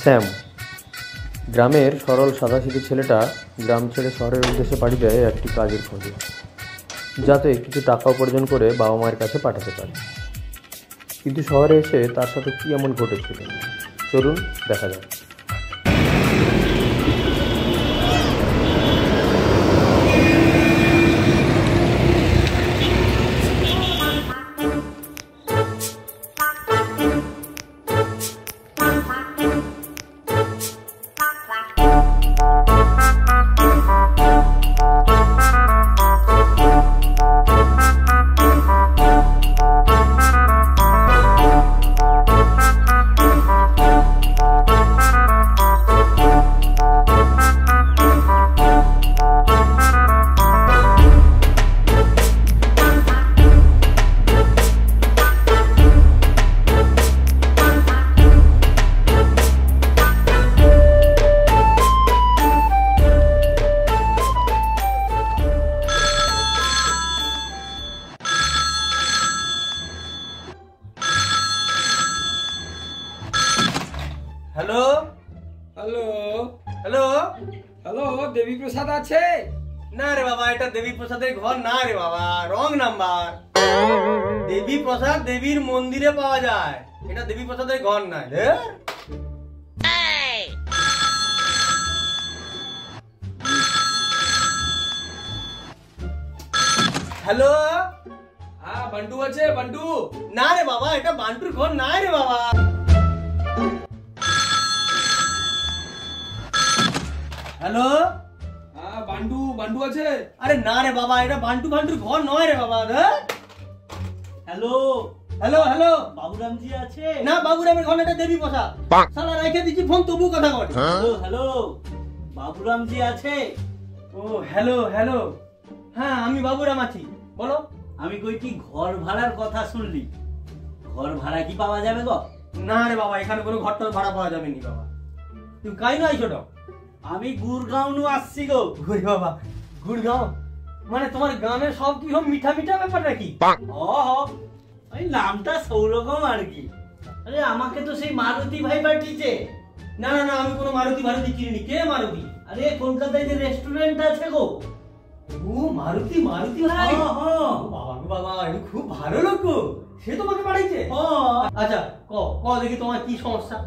Sam গ্রামের সরল সাদাসিধে ছেলেটা গ্রাম ছেড়ে শহরের উদ্দেশ্যে পাড়ি দেয় একটি কাজের খোঁজে, যাতে কিছু টাকা উপার্জন করে বাবা মায়ের কাছে পাঠাতে পারে। কিন্তু শহরে এসে তার সাথে কী এমন ঘটেছিল, চলুন দেখা যাক। হ্যালো হ্যালো হ্যালো হ্যালো দেবী প্রসাদ আছে? না রে বাবা, এটা দেবী প্রসাদের ঘর না রে বাবা, রং নাম্বার। দেবী প্রসাদ দেবীর মন্দিরে পাওয়া যায়, এটা দেবী প্রসাদের ঘর নয়। হ্যালো হ্যাঁ বান্টু আছে? বান্টু না রে বাবা, এটা বান্টুর ঘর না রে বাবা। হ্যালো হ্যাঁ বান্টু বান্টু আছে? আরে না রে বাবা, এটা বান্টুর ঘর নয় রে বাবা। হ্যালো হ্যালো হ্যালো বাবুরামজি আছে? না, বাবুরামের ঘর না, এটা দেবী প্রসাদ। শালা রেখে দিচ্ছি ফোন, তবু কথা বল। হ্যালো হ্যালো বাবুরামজি আছে? ও হ্যালো হ্যালো, হ্যাঁ আমি বাবুরাম আছি, বলো। আমি কই কি ঘর ভাড়ার কথা শুনলি, ঘর ভাড়া কি পাওয়া যাবে গো? না রে বাবা, এখানে কোনো ঘরটার ভাড়া পাওয়া যাবে নি বাবা। তুমি কাই না আইছো? আমি গুড়গাঁও নু আসছি গো। ওরে বাবা, গুড়গাঁও মানে তোমার গ্রামের সব কি সব মিঠা মিঠা ব্যাপার নাকি? ওই নামটা সৌরকম আর কি। আরে আমাকে তো সেই মারুতি ভাই পাঠিয়েছে। না না না, আমি কোনো মারুতি চিনি। কে মারুতি? আরে কলকাতায় যে রেস্টুরেন্ট আছে গো। ও মারুতি ভাই। বাবা বাবা, এটা খুব ভালো লোক গো, সে তোমাকে পাঠাইছে। আচ্ছা ক দেখি তোমার কি সমস্যা।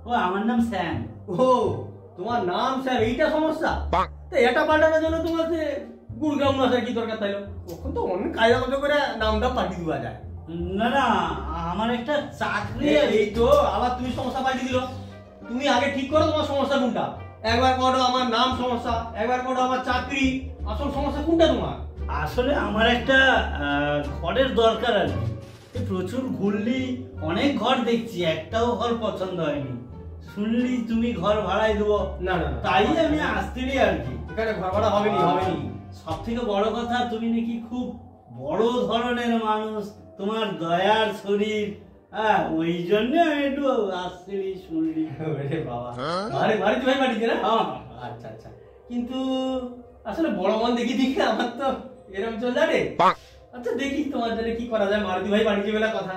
ও আমার নাম স্যাম। ও তোমার নাম স্যার, এইটা সমস্যা? তো এটা পাল্টানোর জন্য তোমাকে গুড়গাঁও আসার কি দরকার তাইলো? তখন তো অনেক কায়দা মতো করে নামটা পাঠিয়ে দেওয়া যায়। না না, আমার একটা চাকরি। এই তো আবার তুমি সমস্যা পাঠিয়ে দিল। তুমি আগে ঠিক করো তোমার সমস্যা কোনটা। একবার করো আমার নাম সমস্যা, একবার করো আমার চাকরি, আসল সমস্যা কোনটা তোমার? আসলে আমার একটা ঘরের দরকার আর কি। প্রচুর ঘুরলি, অনেক ঘর দেখছি, একটাও ঘর পছন্দ হয়নি। শুনলি তুমি ঘর ভাড়ায় দেবো, না না, তাই আমি আসতেই আর কি। এখানে ঘর ভাড়া হবেনি। সব থেকে বড় কথা, তুমি নাকি খুব বড় ধরনের মানুষ, তোমার দয়ার শরীর, হ্যাঁ ওই জন্য আমি একটু আসছি শুনলি। বাবা ভারী ভাই পাঠিয়েছে না? আচ্ছা আচ্ছা, কিন্তু আসলে বড় মন দেখি আমার তো এরকম চল যাবে। আচ্ছা দেখি তোমার জন্য কি করা যায়। মারুতি ভাই পাঠিয়েছে বলে কথা,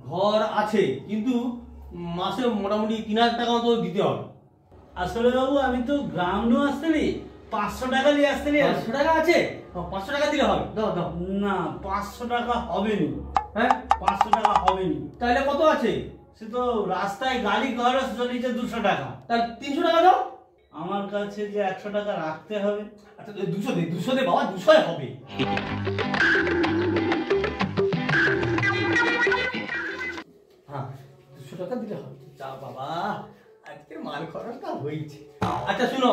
ঘর আছে কিন্তু মাসে মোটামুটি 3000 টাকা মতো দিতে হবে। আসলে বাবু আমি তো গ্রাম নু আসতেলি, 500 টাকা দিয়ে আসতেলি। 500 টাকা আছে? 500 টাকা দিলে হবে? দাও দাও। না 500 টাকা হবে না। হ্যাঁ 500 টাকা হবে না। তাহলে কত আছে? সে তো রাস্তায় গাড়ি খরচ চলিতে 200 টাকা। তাহলে 300 টাকা দাও। আমার কাছে যে 100 টাকা রাখতে হবে। আচ্ছা 200 দে বাবা, 200 হবে। হ্যাঁ 200 টাকা দিলে হবে। যা বাবা, আজকের মাল খরচটা হয়েছে। আচ্ছা শুনো,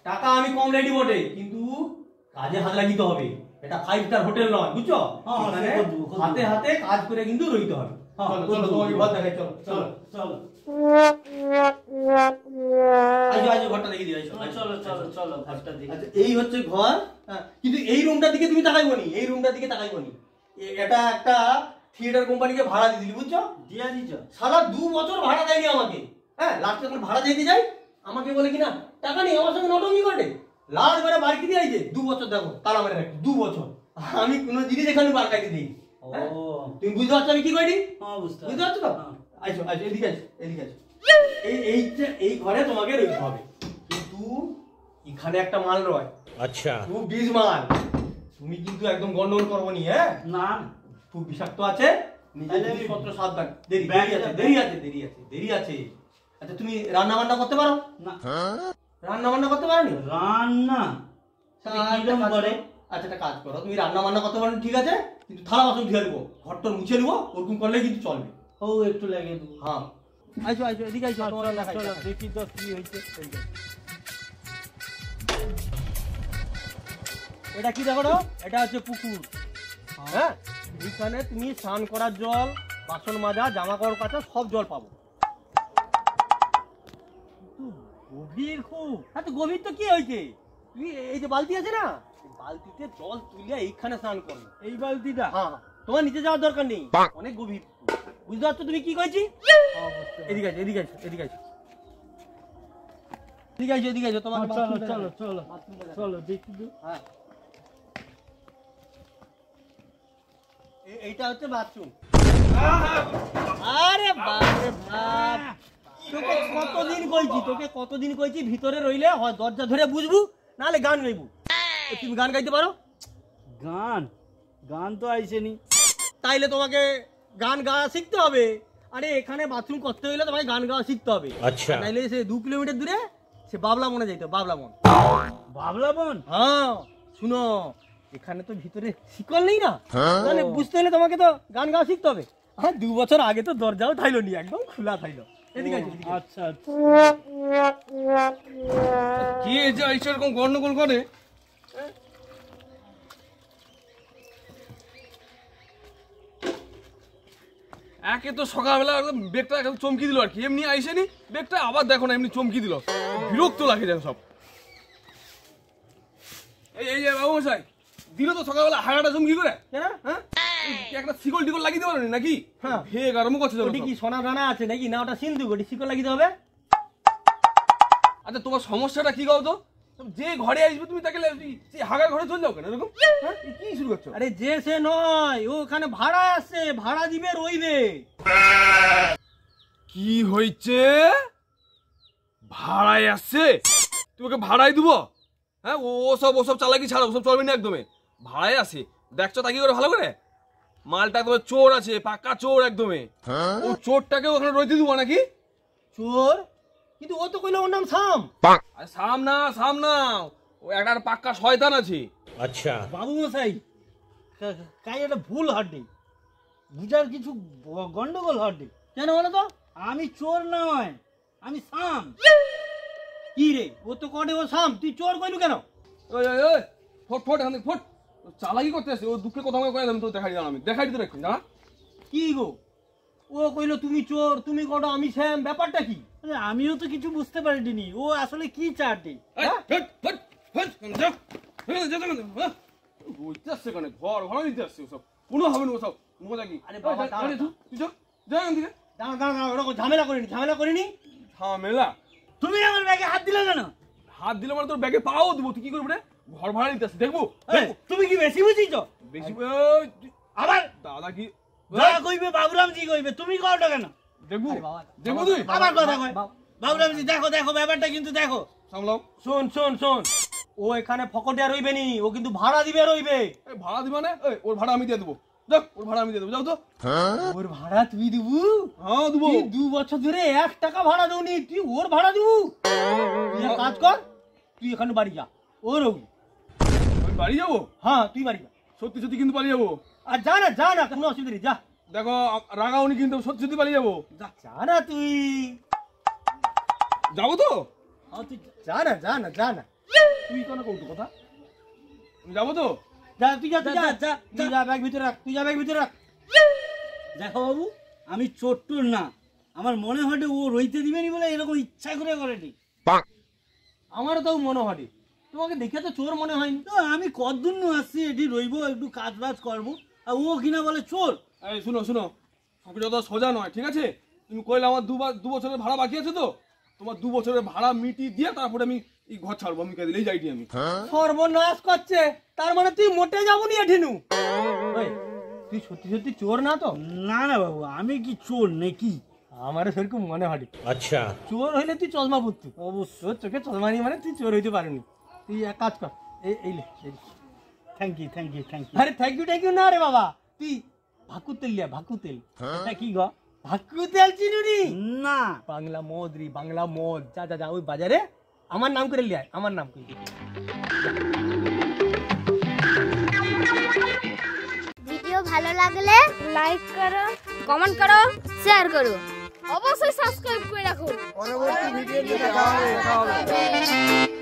টাকা আমি কম রেডি বটে, কিন্তু কাজে হাত লাগিতে হবে। এটা 5 স্টার হোটেল নয়, বুঝছো? হাতে হাতে কাজ করে কিন্তু রইতে হবে। চলো চলো, তোমাকে ঘর দেখাই, চলো চলো চলো আজো ঘরটা দেখে দিই। চলো চলো চলো ঘরটা দেখি। আচ্ছা এই হচ্ছে ঘর, কিন্তু এই রুমটার দিকে তুমি তাকাইবনি, এই রুমটার দিকে তাকাইবনি। এটা একটা থিয়েটার কোম্পানিকে ভাড়া দিয়ে দিলি, বুঝছো? দিয়া দিছ? সারা 2 বছর ভাড়া দেয়নি আমাকে। হ্যাঁ লাস্টে যখন ভাড়া দিতে যাই আমাকে বলে কিনা টাকা নেই, আমার সঙ্গে নটঙ্গি করে লাস্ট বেড়ে বাড়ি দিয়ে আইছে। 2 বছর দেখো তারা মেরে রাখি, 2 বছর আমি কোনো জিনিস এখানে বার কাটি দিই। তুমি বুঝতে পারছো আমি কি করি? হ্যাঁ বুঝতে পারছো তো? আইসো আইসো, এদিকে আইসো, এদিকে আইসো, এই ঘরে তোমাকে রইতে হবে, কিন্তু এখানে একটা মাল রয়। আচ্ছা, খুব বিষ মাল, তুমি কিন্তু একদম গন্ডগোল করবো নি। হ্যাঁ না খুব বিষাক্ত আছে, নিজের জিনিসপত্র সাবধান। দেরি আছে। আচ্ছা তুমি রান্না বান্না করতে পারো? না রান্না বান্না করতে পারো নি? রান্না কিরকম করে? আচ্ছা একটা কাজ করো, তুমি রান্না বান্না করতে পারো ঠিক আছে, কিন্তু থালা বাসন ধুয়ে নেবো, ঘরটা মুছে নেবো, ওরকম করলে কিন্তু চলবে। ও একটু লাগিয়ে দেবো। হ্যাঁ আইসো এদিকে আইসো, তোমার রান্না খাই। দেখি তো কি হয়েছে। এটা কি দেখো তো, এটা হচ্ছে পুকুর। হ্যাঁ এইখানে তুমি স্নান করার জল, বাসন মাজা, জামা কাপড় কাচা সব জল পাবো। গভীর খুব। হ্যাঁ তো গভীর তো কি হয়েছে, তুমি এই যে বালতি আছে না, বালতিতে জল তুলে এইখানে স্নান করো। এই বালতিটা? হ্যাঁ তোমার নিচে যাওয়ার দরকার নেই, অনেক গভীর। বুঝতে পারছো তুমি কি কইছি? এদিকে আইছো তোমার। চলো দেখি তো। হ্যাঁ এইটা হচ্ছে বাথরুম। আরে বাপ রে বাপ, তোকে কতদিন কইছি ভিতরে রইলে হয় দরজা ধরে বুঝবু, নাহলে গান গাইবু। তুমি গান গাইতে পারো? গান তো আইসেনি। তাইলে তোমাকে গান গাওয়া শিখতে হবে। আরে এখানে বাথরুম করতে হইলে তোমাকে গান গাওয়া শিখতে হবে। আচ্ছা নাইলে সে 2 কিলোমিটার দূরে সে বাবলা মনে যাইতো, বাবলা মন। হ্যাঁ শুনো, এখানে তো ভিতরে শিকল নেই না, তাহলে বুঝতে হলে তোমাকে তো গান গাওয়া শিখতে হবে। হ্যাঁ 2 বছর আগে তো দরজাও থাইলো নি, একদম খোলা থাইলো। এদিকে আচ্ছা কি এই যে এরকম গন্ডগোল করে? একে তো সকালবেলা একদম বেগটা একদম চমকি দিল আর কি, এমনি আইসেনি বেগটা, আবার দেখো না এমনি চমকি দিল, বিরক্ত লাগে যেন সব। এই যে বাবু মশাই দিল তো সকালবেলা হাগাটা চমকি করে। হ্যাঁ একটা শিকল টিকল লাগিয়ে দিতে পারো নাকি? হ্যাঁ ভেগ আরম্ভ করছে। ওটি কি সোনা দানা আছে নাকি, না ওটা সিন্ধু, ওটি শিকল লাগিয়ে হবে। আচ্ছা তোমার সমস্যাটা কি গাও তো, যে ঘরে আসবে তুমি তাকে হাগার ঘরে চলে যাও কেন এরকম? কি শুরু করছো? আরে যে সে নয়, ও ওখানে ভাড়া আসছে, ভাড়া দিবে রইবে। কি হয়েছে? ভাড়ায় আসছে? তোমাকে ভাড়ায় দিব? হ্যাঁ ওসব চালাকি ছাড়া, ওসব চলবে না একদমই। ভাড়ায় আসে দেখছো তাকি করে ভালো করে, মালটা একদম চোর আছে, পাক্কা চোর একদমই। ও চোরটাকে ওখানে রইতে দিব নাকি? চোর? কিন্তু ও তো কইলো ওর নাম সাম। আরে সাম না, ও একটা পাক্কা শয়তান আছে। আচ্ছা বাবু মশাই, কাই এটা ভুল হটে, বুঝার কিছু গন্ডগোল হটে। কেন বলো তো? আমি চোর নয়, আমি সাম। কি রে, ও তো কটে ও সাম, তুই চোর কইলু কেন? ওই ফট এখান থেকে ফট, চালাকি করতে আসছে। ও দুঃখের কথা আমাকে আমি তো দেখাই দিলাম, আমি দেখাই দিতে রাখছি না। কি গো, ও কইলো তুমি চোর, তুমি কটো আমি শ্যাম, ব্যাপারটা কি? আমিও তো কিছু বুঝতে পারিনি ও আসলে কি চাটে। ঘর ভাড়া দিতে আসছে ওসব, কোনো হবে না ওসব মজা কি? আরে বাবা, তুই দিকে দাঁড়া, ওরকম ঝামেলা করিনি। ঝামেলা? তুমি আমার ব্যাগে হাত দিলে কেন? হাত দিলে মানে তোর ব্যাগে পাও দিব, তুই কি করবি রে? ঘর ভাড়া দিতে আসছে, দেখবো। তুমি কি বেশি বুঝিছ? বেশি আবার দাদা কি যা কইবে বাবুরামজি কইবে, তুমি কওটা কেন? দেখবো তুই আবার কথা কয় বাবুরামজি। দেখো ব্যাপারটা কিন্তু দেখো। সামলাও। শোন, ও এখানে ফকটিয়া রইবে নি, ও কিন্তু ভাড়া দিবে রইবে। ভাড়া দিবা না? ওর ভাড়া আমি দিয়ে দেবো, যাও ওর ভাড়া আমি দিয়ে দেবো, যাও তো। ওর ভাড়া তুই দিবু? হ্যাঁ দেবো। 2 বছর ধরে 1 টাকা ভাড়া দেউনি, তুই ওর ভাড়া দিবু? তুই এক কাজ কর, তুই এখানে বাড়ি যা, ও রবি। আমি বাড়ি যাবো? হ্যাঁ তুই বাড়ি যা। সত্যি কিন্তু পালিয়ে যাবো। আর যা না কোনো অসুবিধা নেই, যা। দেখো রাগাওনি কিন্তু, সত্যি পালিয়ে যাবো। যা না তুই। যাবো তো? হ্যাঁ তুই যা না। তুই কেন কৌটো কথা? আমি যাবো তো? যা তুই যা ব্যাগ ভিতরে রাখ। দেখো বাবু, আমি চোট্টুর না, আমার মনে হয় ও রইতে দিবেনি বলে এরকম ইচ্ছা করে করেনি। আমারও তো মনে হয়, তোমাকে দেখে তো চোর মনে হয়নি। তো আমি কতদিন আসছি এটি রইবো, একটু কাজ বাজ করবো, আর ও কিনা বলে চোর। এই শুনো সব যত সোজা নয়, ঠিক আছে? তুমি কইলে আমার 2 বছরের ভাড়া বাকি আছে তো, তোমার 2 বছরের ভাড়া মিটি দিয়ে তারপরে আমি এই ঘর ছাড়বো, আমি কে দিলেই যাইটি আমি। সর্বনাশ করছে, তার মানে তুই মোটে যাবনি এঠিনু। তুই সত্যি চোর না তো? না বাবু, আমি কি চোর নাকি? আমারও সেরকম মনে হয়। আচ্ছা, চোর হইলে তুই চশমা পরতু, অবশ্য চোখে চশমা নিয়ে মানে তুই চোর হইতে পারবি। তুই এক কাজ কর, এই লে। Thank you. আরে থ্যাংক ইউ না রে বাবা, তুই ভাকু তেল লিয়া, ভাকু তেল। এটা কি গো? ভাকু তেল চিনুনি? না। বাংলা মদ রে, বাংলা মদ। যা ওই বাজারে আমার নাম করে লিয়া, আমার নাম করে। ভিডিও ভালো লাগলে লাইক করো, কমেন্ট করো, শেয়ার করো, অবশ্যই সাবস্ক্রাইব করে রাখো। পরবর্তী ভিডিও দেখা হবে।